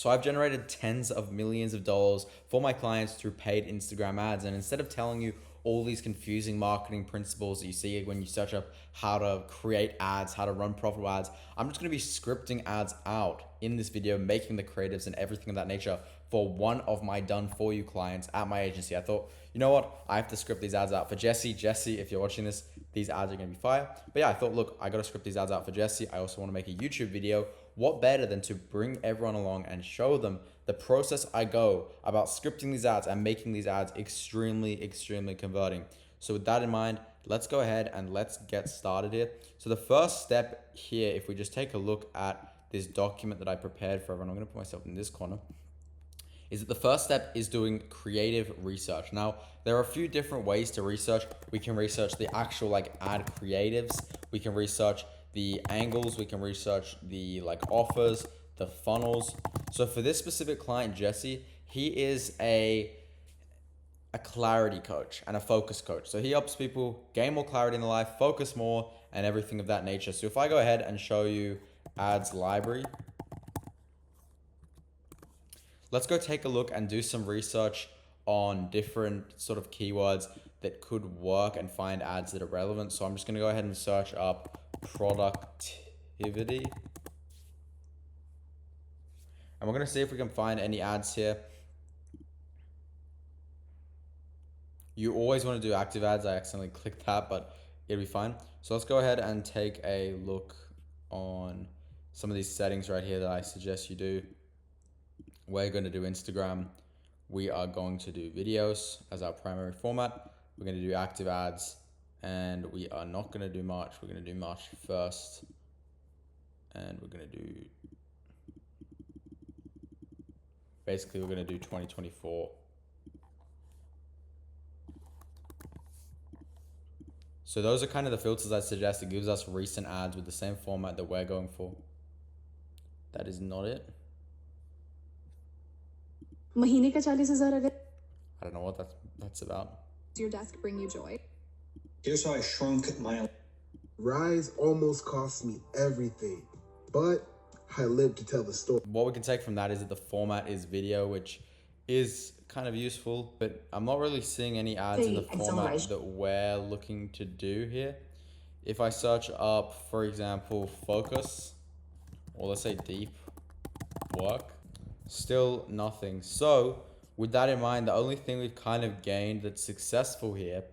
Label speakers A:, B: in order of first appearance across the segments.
A: So I've generated tens of millions of dollars for my clients through paid Instagram ads. And instead of telling you all these confusing marketing principles that you see when you search up how to create ads, how to run profitable ads, I'm just going to be scripting ads out in this video, making the creatives and everything of that nature for one of my done for you clients at my agency. I thought, you know what? I have to script these ads out for Jesse. Jesse, if you're watching this, these ads are going to be fire. But yeah, I thought, look, I got to script these ads out for Jesse. I also want to make a YouTube video. What better than to bring everyone along and show them the process I go about scripting these ads and making these ads extremely, extremely converting. So with that in mind, let's go ahead and let's get started here. So the first step here, if we just take a look at this document that I prepared for everyone, I'm going to put myself in this corner, is that the first step is doing creative research. Now, there are a few different ways to research. We can research the actual like ad creatives. We can research the angles. We can research the like offers, the funnels. So for this specific client, Jesse, he is a clarity coach and a focus coach. So he helps people gain more clarity in their life, focus more, and everything of that nature. So if I go ahead and show you ads library, let's go take a look and do some research on different sort of keywords that could work and find ads that are relevant. So I'm just going to go ahead and search up productivity. And we're going to see if we can find any ads here. You always want to do active ads. I accidentally clicked that, but it'll be fine. So let's go ahead and take a look on some of these settings right here that I suggest you do. We're going to do Instagram. We are going to do videos as our primary format. We're going to do active ads, and we are not going to do March. We're going to do March 1st, and we're going to do, basically we're going to do 2024. So those are kind of the filters I suggest. It gives us recent ads with the same format that we're going for. That is not it.
B: महीने का 40,000 अगर
A: I don't know what that's about.
B: Does your desk bring you joy?
C: Here's how I shrunk my
D: Rise almost cost me everything, but I lived to tell the story.
A: What we can take from that is that the format is video, which is kind of useful, but I'm not really seeing any ads in the format that we're looking to do here. If I search up, for example, focus, or let's say deep work, still nothing. So with that in mind, the only thing we've kind of gained that's successful here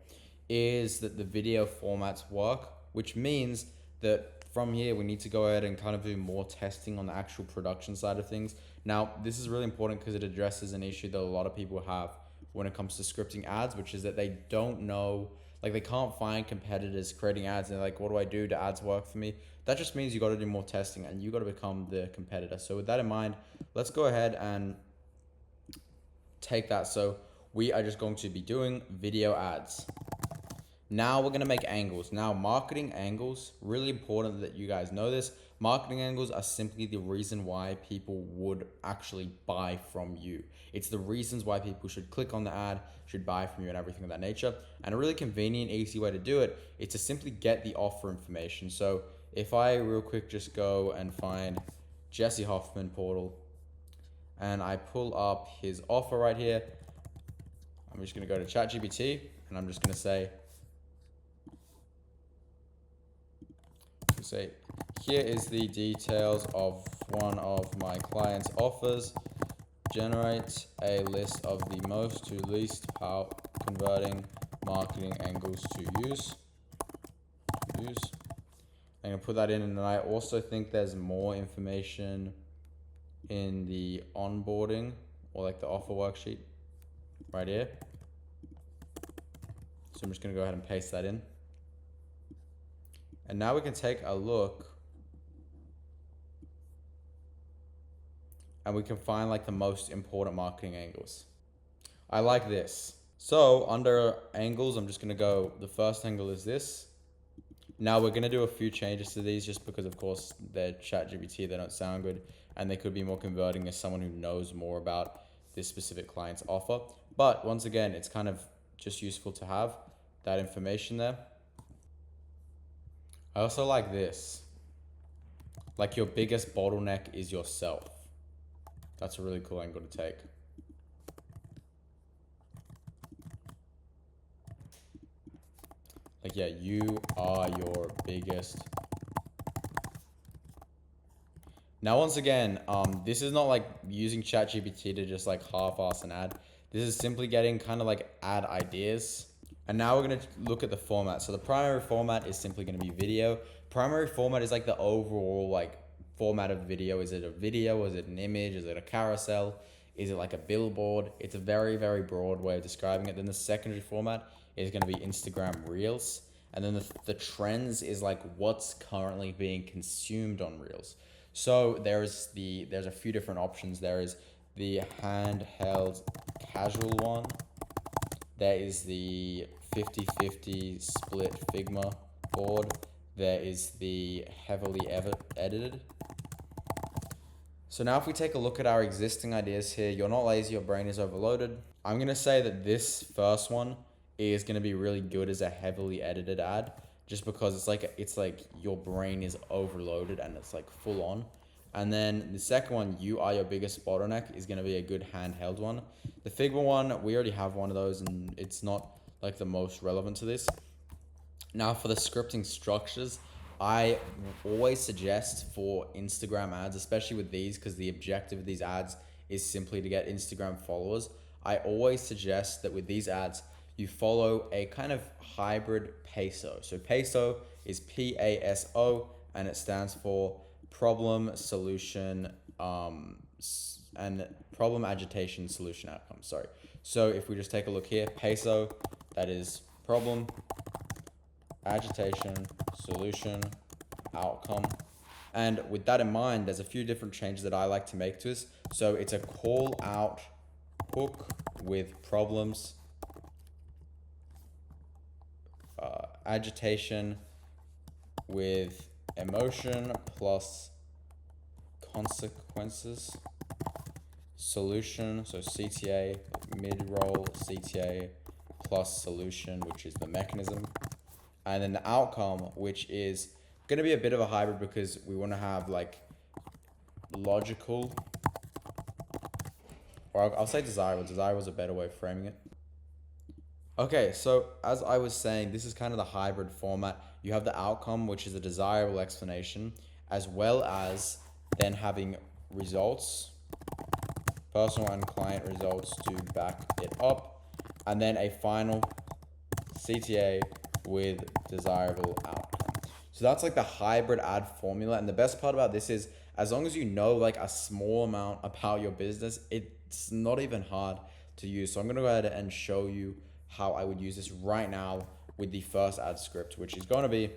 A: is that the video formats work, which means that from here, we need to go ahead and kind of do more testing on the actual production side of things. Now, this is really important because it addresses an issue that a lot of people have when it comes to scripting ads, which is that they don't know, like they can't find competitors creating ads. And they're like, what do I do to ads work for me? That just means you got to do more testing and you got to become the competitor. So with that in mind, let's go ahead and take that. So we are just going to be doing video ads. Now we're going to make angles. Now marketing angles, really important that you guys know this. Marketing angles are simply the reason why people would actually buy from you. It's the reasons why people should click on the ad, should buy from you and everything of that nature. And a really convenient, easy way to do it is to simply get the offer information. So if I real quick just go and find Jesse Hoffman portal and I pull up his offer right here, I'm just going to go to ChatGPT and I'm just going to say, here is the details of one of my client's offers. Generate a list of the most to least power converting marketing angles to use. I'm gonna put that in, and then I also think there's more information in the onboarding or like the offer worksheet right here. So I'm just gonna go ahead and paste that in. And now we can take a look and we can find like the most important marketing angles. I like this. So under angles, I'm just gonna go, the first angle is this. Now we're gonna do a few changes to these just because of course they're ChatGPT, they don't sound good and they could be more converting as someone who knows more about this specific client's offer. But once again, it's kind of just useful to have that information there. I also like this. Like your biggest bottleneck is yourself. That's a really cool angle to take. Like, yeah, you are your biggest. Now, once again, this is not like using ChatGPT to just like half-ass an ad. This is simply getting kind of like ad ideas. And now we're going to look at the format. So the primary format is simply going to be video. Primary format is like the overall like format of video. Is it a video? Is it an image? Is it a carousel? Is it like a billboard? It's a very, very broad way of describing it. Then the secondary format is going to be Instagram Reels. And then the trends is like what's currently being consumed on Reels. So there's a few different options. There is the handheld casual one. There is the 50-50 split Figma board. There is the heavily edited. So now if we take a look at our existing ideas here, you're not lazy, your brain is overloaded. I'm going to say that this first one is going to be really good as a heavily edited ad, just because it's like your brain is overloaded and it's like full on. And then the second one, you are your biggest bottleneck, is going to be a good handheld one. The Figma one, we already have one of those and it's not like the most relevant to this. Now for the scripting structures, I always suggest for Instagram ads, especially with these, because the objective of these ads is simply to get Instagram followers. I always suggest that with these ads, you follow a kind of hybrid PASO. So PASO is PASO, and it stands for problem, solution, and problem, agitation, solution, outcome. Sorry. So if we just take a look here, PASO, that is problem, agitation, solution, outcome. And with that in mind, there's a few different changes that I like to make to this. So it's a call out hook with problems, agitation with emotion plus consequences, solution, so CTA, mid-roll CTA plus solution, which is the mechanism, and then the outcome, which is going to be a bit of a hybrid because we want to have like logical, or I'll say desirable. Desirable is a better way of framing it. Okay, so as I was saying, this is kind of the hybrid format. You have the outcome, which is a desirable explanation, as well as then having results, personal and client results to back it up, and then a final CTA with desirable outcome. So that's like the hybrid ad formula. And the best part about this is, as long as you know like a small amount about your business, it's not even hard to use. So I'm going to go ahead and show you how I would use this right now with the first ad script, which is going to be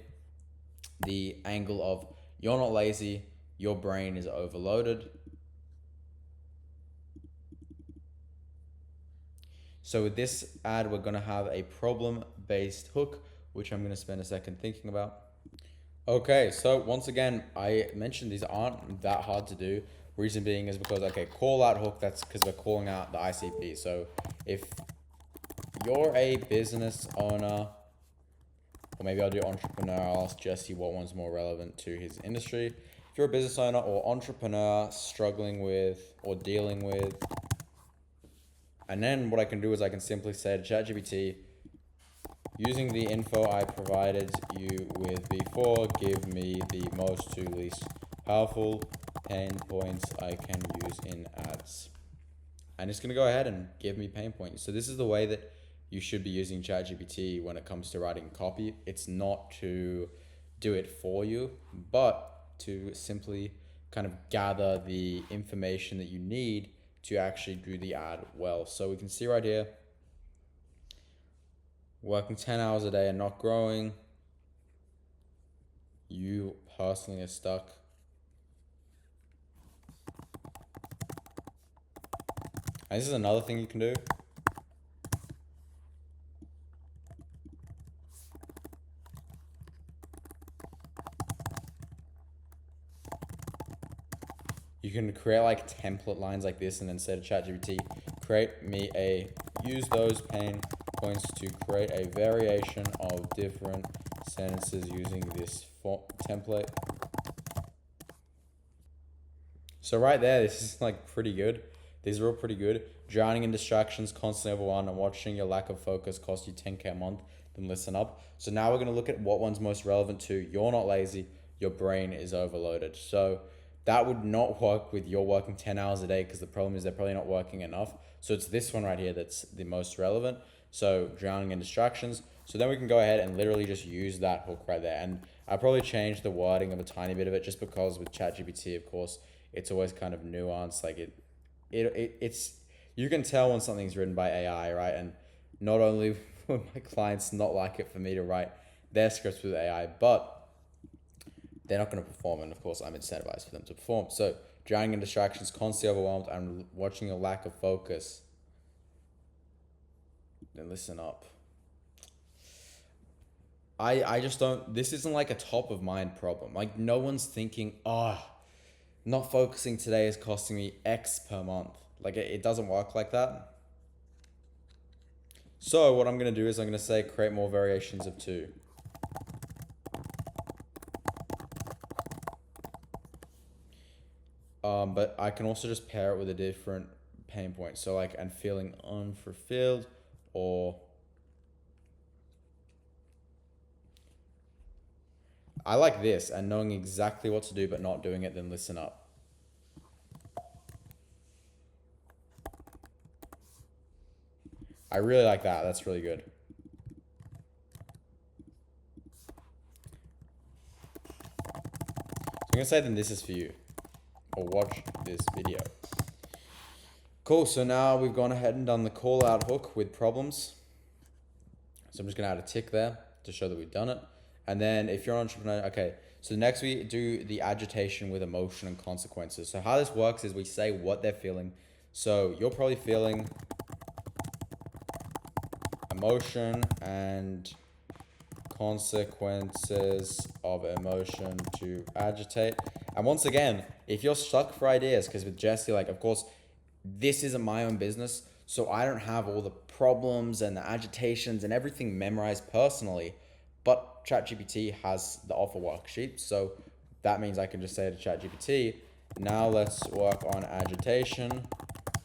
A: the angle of you're not lazy, your brain is overloaded. So with this ad, we're going to have a problem-based hook, which I'm going to spend a second thinking about. Okay, so once again, I mentioned these aren't that hard to do. Reason being is because, okay, call out hook, that's because we're calling out the ICP. So if you're a business owner, or maybe I'll do entrepreneur, I'll ask Jesse what one's more relevant to his industry. If you're a business owner or entrepreneur struggling with or dealing with, and then what I can do is I can simply say to ChatGPT, using the info I provided you with before, give me the most to least powerful pain points I can use in ads. And it's going to go ahead and give me pain points. So this is the way that you should be using ChatGPT when it comes to writing copy. It's not to do it for you, but to simply kind of gather the information that you need to actually do the ad well. So we can see right here, working 10 hours a day and not growing. You personally are stuck. And this is another thing you can do. You can create like template lines like this and then say to ChatGPT, use those pain points to create a variation of different sentences using this template. So right there, this is like pretty good. These are all pretty good. Drowning in distractions, constantly overwhelmed, and watching your lack of focus cost you 10K a month. Then listen up. So now we're going to look at what one's most relevant to you're not lazy, your brain is overloaded. So that would not work with you're working 10 hours a day because the problem is they're probably not working enough. So it's this one right here that's the most relevant. So drowning in distractions. So then we can go ahead and literally just use that hook right there. And I probably changed the wording of a tiny bit of it just because with ChatGPT, of course, it's always kind of nuanced. Like it's you can tell when something's written by AI, right? And not only would my clients not like it for me to write their scripts with AI, but they're not going to perform. And of course, I'm incentivized for them to perform. So drowning in distractions, constantly overwhelmed, and watching a lack of focus. Then listen up. I just don't, this isn't like a top of mind problem. Like no one's thinking, not focusing today is costing me X per month. Like it doesn't work like that. So what I'm going to do is I'm going to say create more variations of 2. But I can also just pair it with a different pain point. So like I'm feeling unfulfilled or I like this and knowing exactly what to do but not doing it, then listen up. I really like that. That's really good. So I'm going to say then this is for you. Or watch this video. Cool. So now we've gone ahead and done the call out hook with problems. So I'm just going to add a tick there to show that we've done it. And then if you're an entrepreneur, okay. So next we do the agitation with emotion and consequences. So how this works is we say what they're feeling. So you're probably feeling emotion and consequences of emotion to agitate. And once again, if you're stuck for ideas, because with Jesse, like, of course, this isn't my own business, so I don't have all the problems and the agitations and everything memorized personally, but ChatGPT has the offer worksheet. So that means I can just say to ChatGPT, now let's work on agitation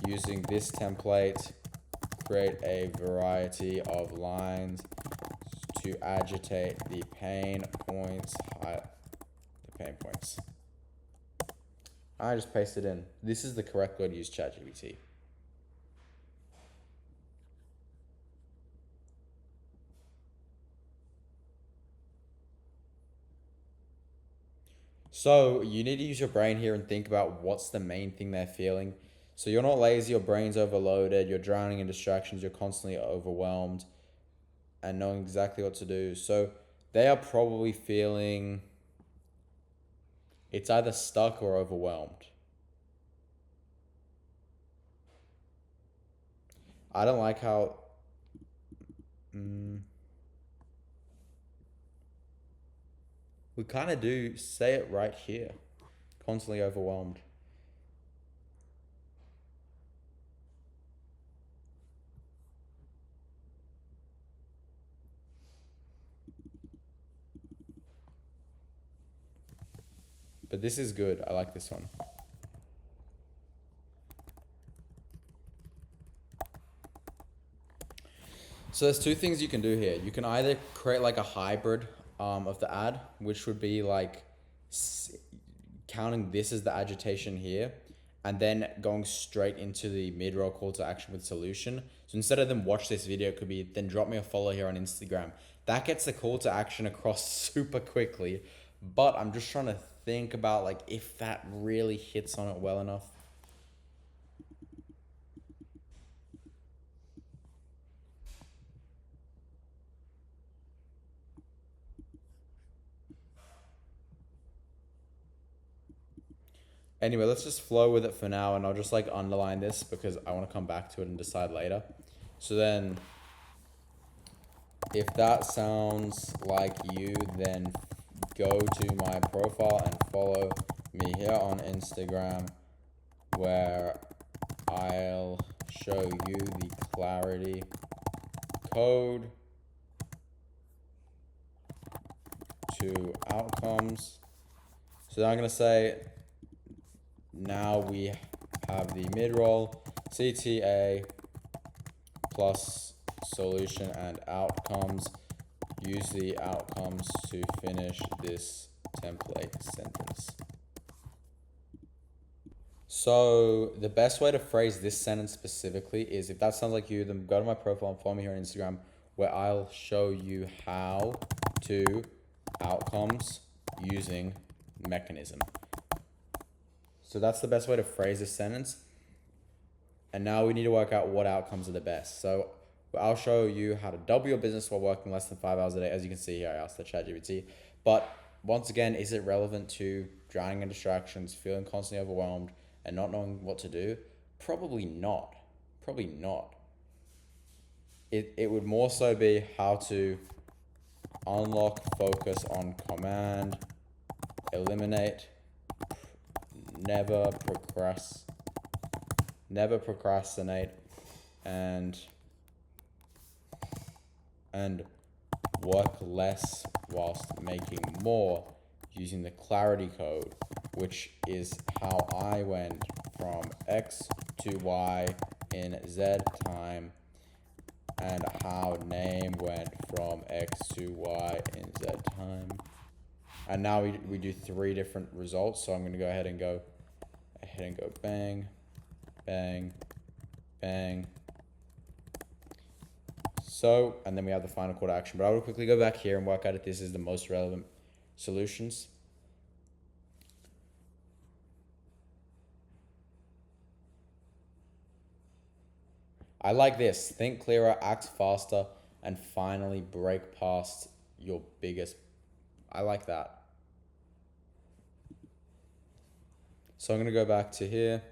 A: using this template, create a variety of lines to agitate the pain points. I just pasted in. This is the correct way to use ChatGPT. So you need to use your brain here and think about what's the main thing they're feeling. So you're not lazy, your brain's overloaded, you're drowning in distractions, you're constantly overwhelmed and knowing exactly what to do. So they are probably feeling it's either stuck or overwhelmed. I don't like how we kind of do say it right here. Constantly overwhelmed. But this is good. I like this one. So there's 2 things you can do here. You can either create like a hybrid of the ad, which would be like counting this as the agitation here, and then going straight into the mid-roll call to action with solution. So instead of them watch this video, it could be then drop me a follow here on Instagram. That gets the call to action across super quickly. But I'm just trying to think about like if that really hits on it well enough. Anyway, let's just flow with it for now, and I'll just like underline this because I want to come back to it and decide later. So then if that sounds like you, then go to my profile and follow me here on Instagram, where I'll show you the clarity code to outcomes. So now I'm going to say, now we have the mid-roll CTA plus solution and outcomes. Use the outcomes to finish this template sentence. So the best way to phrase this sentence specifically is, if that sounds like you, then go to my profile and follow me here on Instagram, where I'll show you how to outcomes using mechanism. So that's the best way to phrase this sentence. And now we need to work out what outcomes are the best. So I'll show you how to double your business while working less than 5 hours a day. As you can see here, I asked the ChatGPT. But once again, is it relevant to drowning in distractions, feeling constantly overwhelmed, and not knowing what to do? Probably not. Probably not. It would more so be how to unlock focus on command, eliminate, never procrastinate, and work less whilst making more, using the clarity code, which is how I went from X to Y in Z time, and how name went from X to Y in Z time. And now we do 3 different results. So I'm going to go ahead and go bang, bang, bang. So, and then we have the final call to action. But I will quickly go back here and work out if this is the most relevant solutions. I like this. Think clearer, act faster, and finally break past your biggest. I like that. So I'm going to go back to here.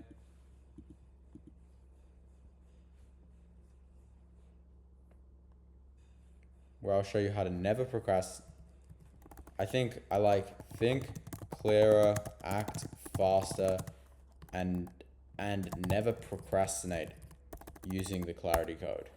A: Where I'll show you how to never procrastinate. I like think clearer, act faster, and never procrastinate, using the clarity code.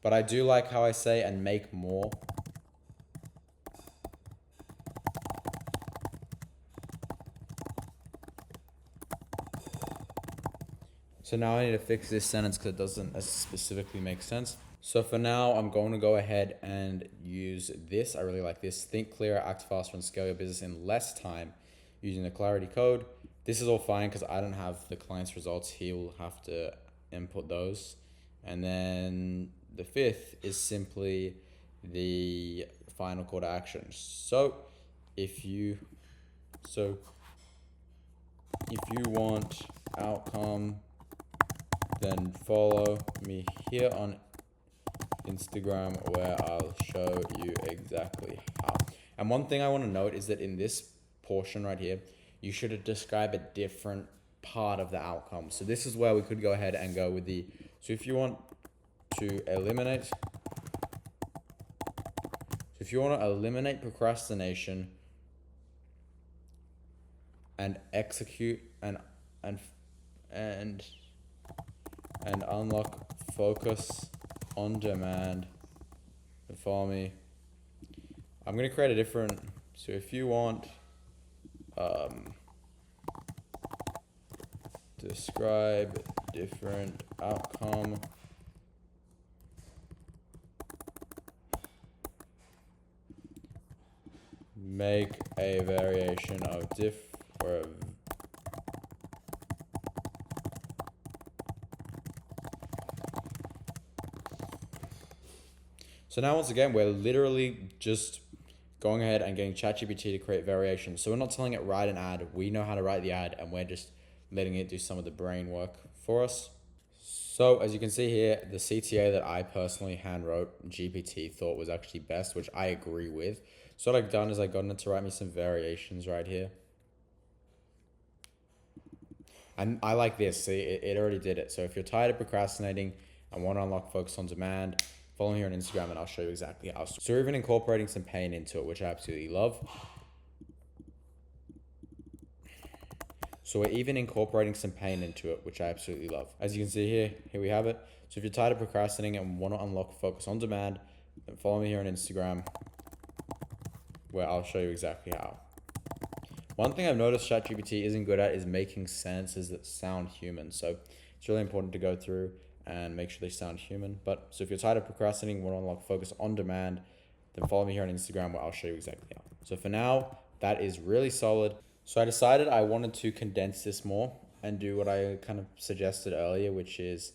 A: But I do like how I say and make more. So now I need to fix this sentence because it doesn't specifically make sense. So for now, I'm going to go ahead and use this. I really like this. Think clearer, act faster, and scale your business in less time using the clarity code. This is all fine because I don't have the client's results. He will have to input those. And then the 5th is simply the final call to action. So if you want outcome, then follow me here on Instagram, where I'll show you exactly how. And one thing I want to note is that in this portion right here, you should describe a different part of the outcome. So this is where we could go ahead and go with the, so if you want to eliminate procrastination and execute and unlock focus on demand, follow me. I'm going to create a different, so if you want describe different outcome, make a variation of So now once again, we're literally just going ahead and getting ChatGPT to create variations. So we're not telling it write an ad. We know how to write the ad, and we're just letting it do some of the brain work for us. So as you can see here, the CTA that I personally hand wrote, GPT thought was actually best, which I agree with. So what I've done is I've gotten it to write me some variations right here. And I like this. See, it already did it. So if you're tired of procrastinating and want to unlock focus on demand, follow me here on Instagram and I'll show you exactly how. So we're even incorporating some pain into it, which I absolutely love. So we're even incorporating some pain into it, which I absolutely love. As you can see here we have it. So if you're tired of procrastinating and want to unlock focus on demand, then follow me here on Instagram, where I'll show you exactly how. One thing I've noticed ChatGPT isn't good at is making sentences that sound human. So it's really important to go through and make sure they sound human. So if you're tired of procrastinating, want to unlock focus on demand, then follow me here on Instagram, where I'll show you exactly how. So for now, that is really solid. So I decided I wanted to condense this more and do what I kind of suggested earlier, which is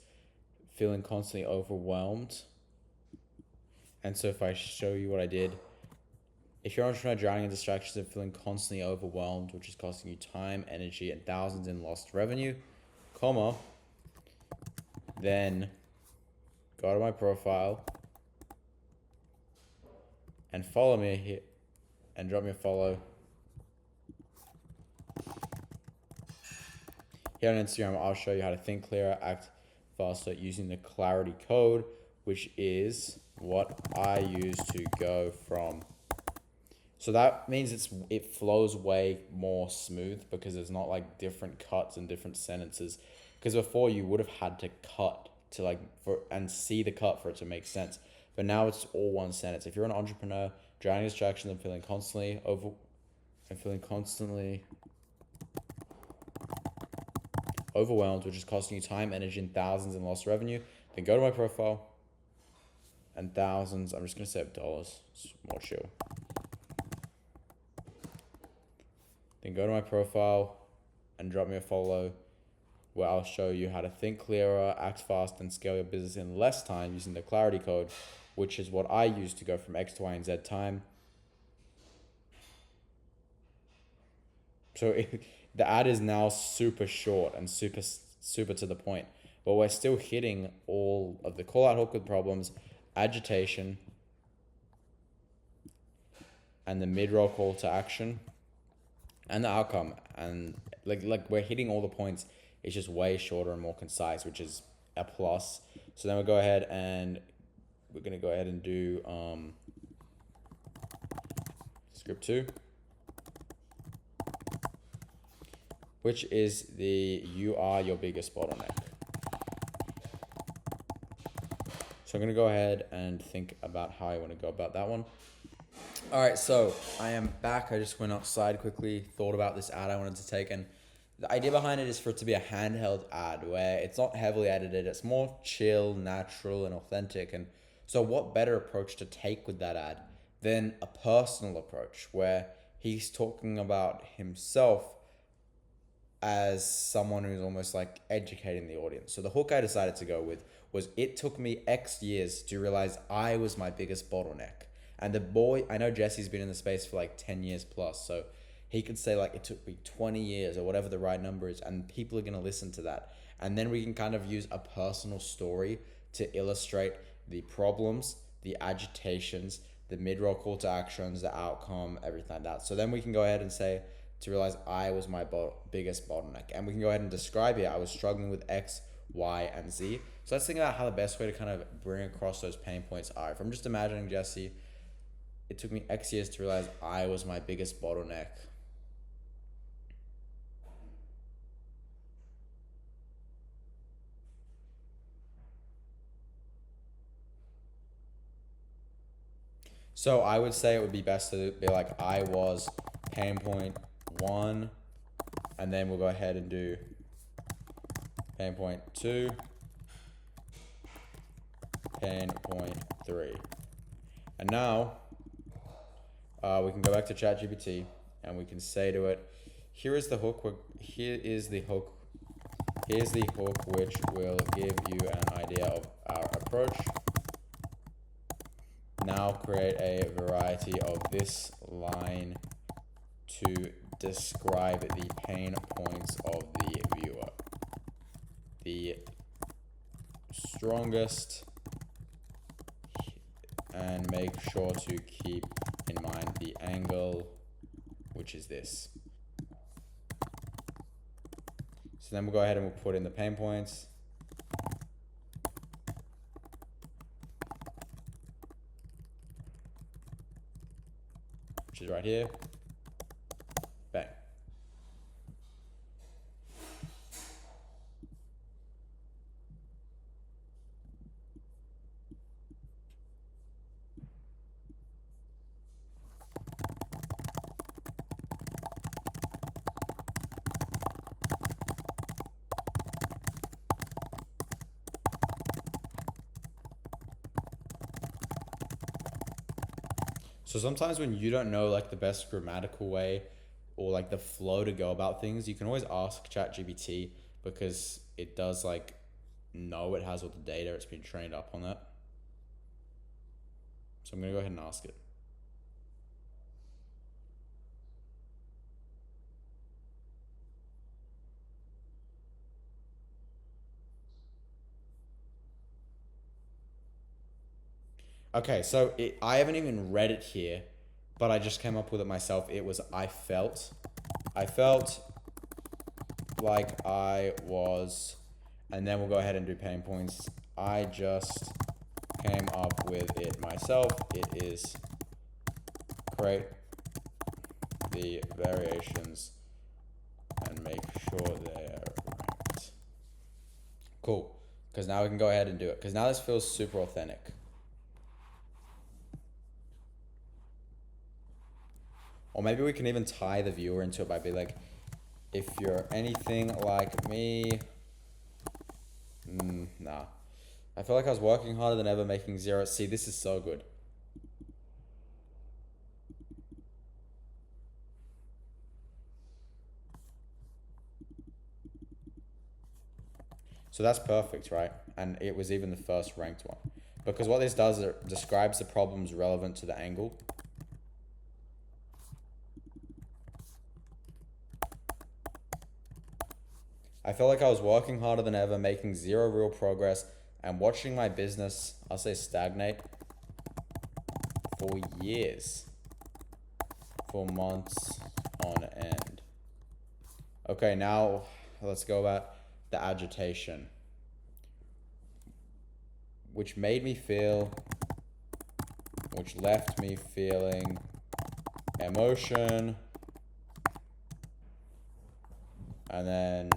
A: feeling constantly overwhelmed. And so if I show you what I did, if you're an entrepreneur drowning in distractions and feeling constantly overwhelmed, which is costing you time, energy, and thousands in lost revenue, then go to my profile and follow me here and drop me a follow here on Instagram. I'll show you how to think clearer, act faster using the clarity code, which is what I use to go from. So that means it flows way more smooth because there's not like different cuts and different sentences. Because before you would have had to cut to and see the cut for it to make sense. But now it's all one sentence. If you're an entrepreneur, drowning in distractions and feeling constantly overwhelmed, which is costing you time, energy, and thousands in lost revenue, then go to my profile and thousands. I'm just gonna say dollars. It's more chill. Then go to my profile and drop me a follow, where I'll show you how to think clearer, act fast, and scale your business in less time using the clarity code, which is what I use to go from X to Y and Z time. So the ad is now super short and super to the point, but we're still hitting all of the call out hook with problems, agitation, and the mid-roll call to action, and the outcome. And like we're hitting all the points. It's just way shorter and more concise, which is a plus. So then we're gonna go ahead and do script 2, which is you are your biggest bottleneck. So I'm gonna go ahead and think about how I want to go about that one. All right, so I am back. I just went outside quickly, thought about this ad I wanted to take, and the idea behind it is for it to be a handheld ad where it's not heavily edited. It's more chill, natural, and authentic. And so what better approach to take with that ad than a personal approach where he's talking about himself as someone who's almost like educating the audience. So the hook I decided to go with was, it took me X years to realize I was my biggest bottleneck. And I know Jesse's been in the space for like 10 years plus. So he could say like, it took me 20 years or whatever the right number is. And people are going to listen to that. And then we can kind of use a personal story to illustrate the problems, the agitations, the mid-roll call to actions, the outcome, everything like that. So then we can go ahead and say, to realize I was my biggest bottleneck. And we can go ahead and describe it. I was struggling with X, Y, and Z. So let's think about how the best way to kind of bring across those pain points are. If I'm just imagining Jesse, it took me X years to realize I was my biggest bottleneck. So I would say it would be best to be like, I was pain point 1, and then we'll go ahead and do pain point 2, pain point 3. And now we can go back to ChatGPT and we can say to it, here's the hook which will give you an idea of our approach. Now create a variety of this line to describe the pain points of the viewer. The strongest, and make sure to keep in mind the angle, which is this. So then we'll go ahead and we'll put in the pain points. Which is right here. Bang. So sometimes when you don't know like the best grammatical way or like the flow to go about things, you can always ask ChatGPT because it does like know it has all the data, it's been trained up on that. So I'm gonna go ahead and ask it. Okay, so I haven't even read it here, but I just came up with it myself. It was I felt like I was, and then we'll go ahead and do pain points. I just came up with it myself. It is create the variations and make sure they're ranked. Cool, because now we can go ahead and do it, because now this feels super authentic. Or maybe we can even tie the viewer into it by being like, if you're anything like me, nah. I feel like I was working harder than ever, making zero. See, this is so good. So that's perfect, right? And it was even the first ranked one. Because what this does is it describes the problems relevant to the angle. I felt like I was working harder than ever, making zero real progress, and watching my business, I'll say stagnate, for years, for months on end. Okay, now let's go about the agitation, which made me feel, which left me feeling emotion, and then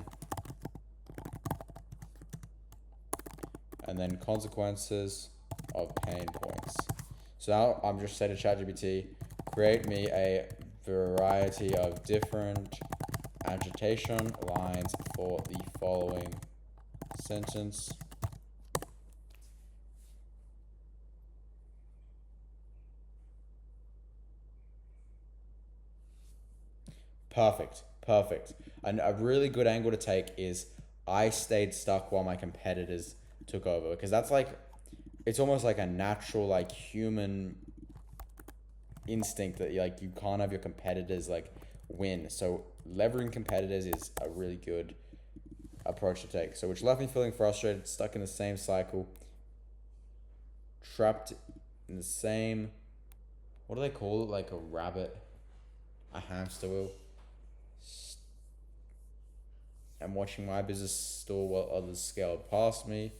A: consequences of pain points. So now I'm just saying to ChatGPT, create me a variety of different agitation lines for the following sentence. Perfect. And a really good angle to take is I stayed stuck while my competitors took over, because that's like, it's almost like a natural like human instinct that like you can't have your competitors like win. So leveraging competitors is a really good approach to take. So which left me feeling frustrated, stuck in the same cycle, trapped in the same, what do they call it, like a rabbit, a hamster wheel, and watching my business stall while others scaled past me.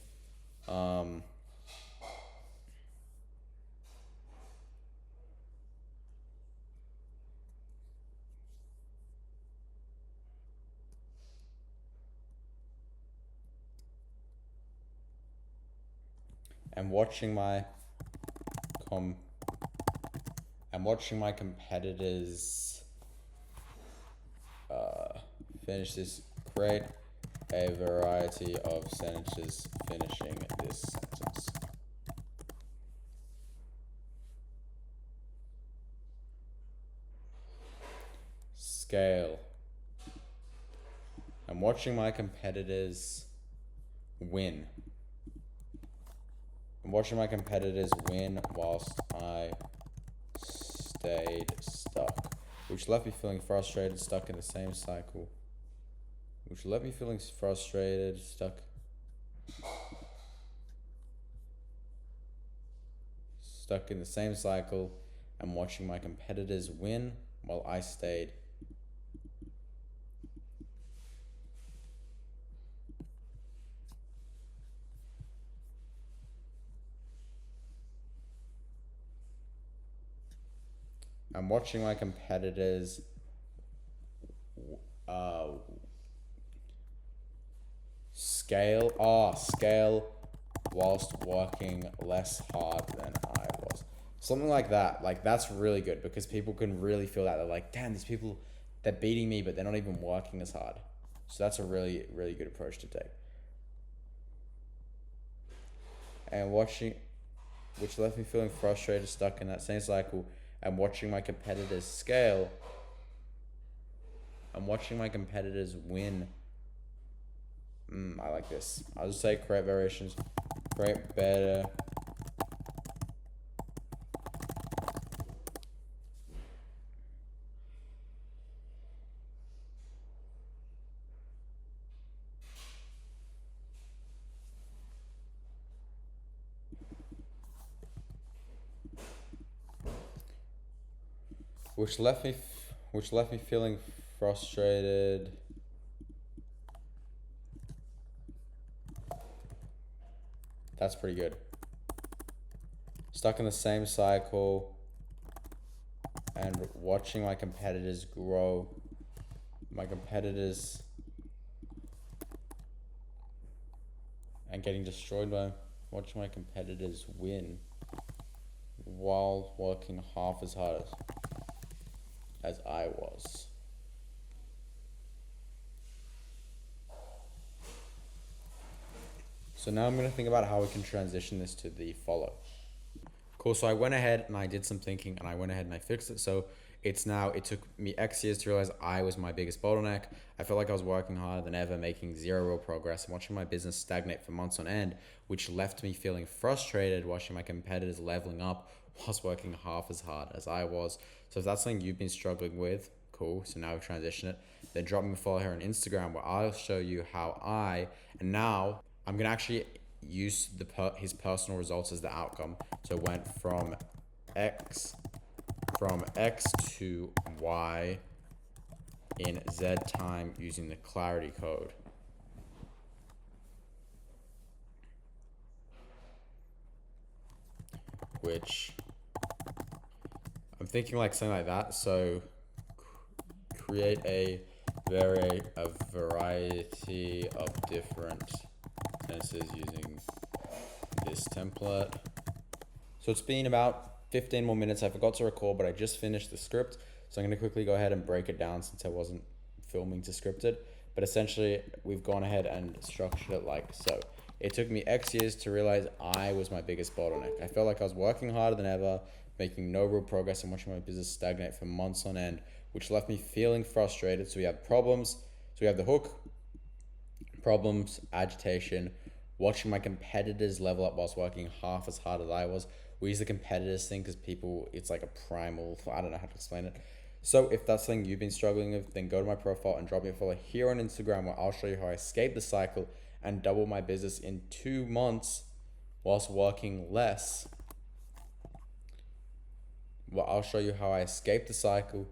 A: And watching my competitors finish this, create a variety of sentences finishing this sentence. Scale. I'm watching my competitors win. I'm watching my competitors win whilst I stayed stuck, which left me feeling frustrated, stuck in the same cycle. Which left me feeling frustrated, stuck in the same cycle, and watching my competitors win while I stayed. I'm watching my competitors scale whilst working less hard than I was. Something like that. Like, that's really good because people can really feel that. They're like, damn, these people, they're beating me, but they're not even working as hard. So that's a really, really good approach to take. And watching, which left me feeling frustrated, stuck in that same cycle, and watching my competitors scale and watching my competitors win. I like this. I'll just say create variations, create better. Which left me feeling frustrated. That's pretty good. Stuck in the same cycle and watching my competitors grow. My competitors and getting destroyed by watching my competitors win while working half as hard as I was. So now I'm going to think about how we can transition this to the follow. Cool, so I went ahead and I did some thinking and I went ahead and I fixed it. So it took me X years to realize I was my biggest bottleneck. I felt like I was working harder than ever, making zero real progress and watching my business stagnate for months on end, which left me feeling frustrated watching my competitors leveling up whilst working half as hard as I was. So if that's something you've been struggling with, cool. So now we transition it. Then drop me a follow here on Instagram where I'll show you how and now I'm going to actually use his personal results as the outcome. So it went from X to Y in Z time using the clarity code. Which I'm thinking like something like that. So create a variety of different tenses using this template. So it's been about 15 more minutes. I forgot to record, but I just finished the script. So I'm going to quickly go ahead and break it down since I wasn't filming to script it. But essentially, we've gone ahead and structured it like so. It took me X years to realize I was my biggest bottleneck. I felt like I was working harder than ever, making no real progress and watching my business stagnate for months on end, which left me feeling frustrated. So we have problems. So we have the hook, problems, agitation, watching my competitors level up whilst working half as hard as I was. We use the competitors thing because people, it's like a primal, I don't know how to explain it. So if that's something you've been struggling with, then go to my profile and drop me a follow here on Instagram where I'll show you how I escaped the cycle and double my business in 2 months whilst working less. Well, I'll show you how I escaped the cycle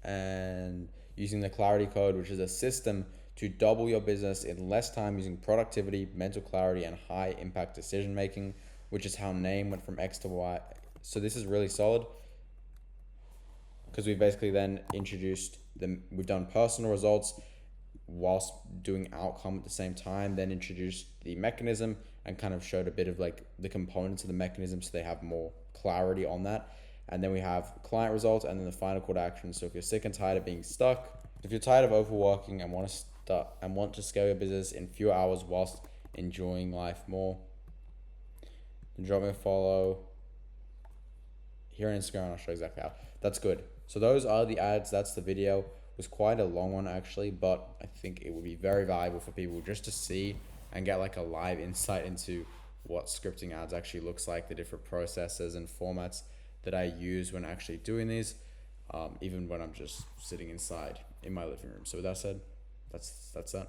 A: and using the clarity code, which is a system to double your business in less time using productivity, mental clarity, and high impact decision making, which is how name went from X to Y. So this is really solid because we basically then introduced we've done personal results whilst doing outcome at the same time, then introduced the mechanism and kind of showed a bit of like the components of the mechanism so they have more clarity on that. And then we have client results and then the final call to action. So if you're sick and tired of being stuck, if you're tired of overworking and want to scale your business in fewer hours whilst enjoying life more, then drop me a follow here on Instagram and I'll show you exactly how. That's good. So those are the ads. That's the video. It was quite a long one actually, but I think it would be very valuable for people just to see and get like a live insight into what scripting ads actually looks like, the different processes and formats that I use when actually doing these, even when I'm just sitting inside in my living room. So with that said, that's that.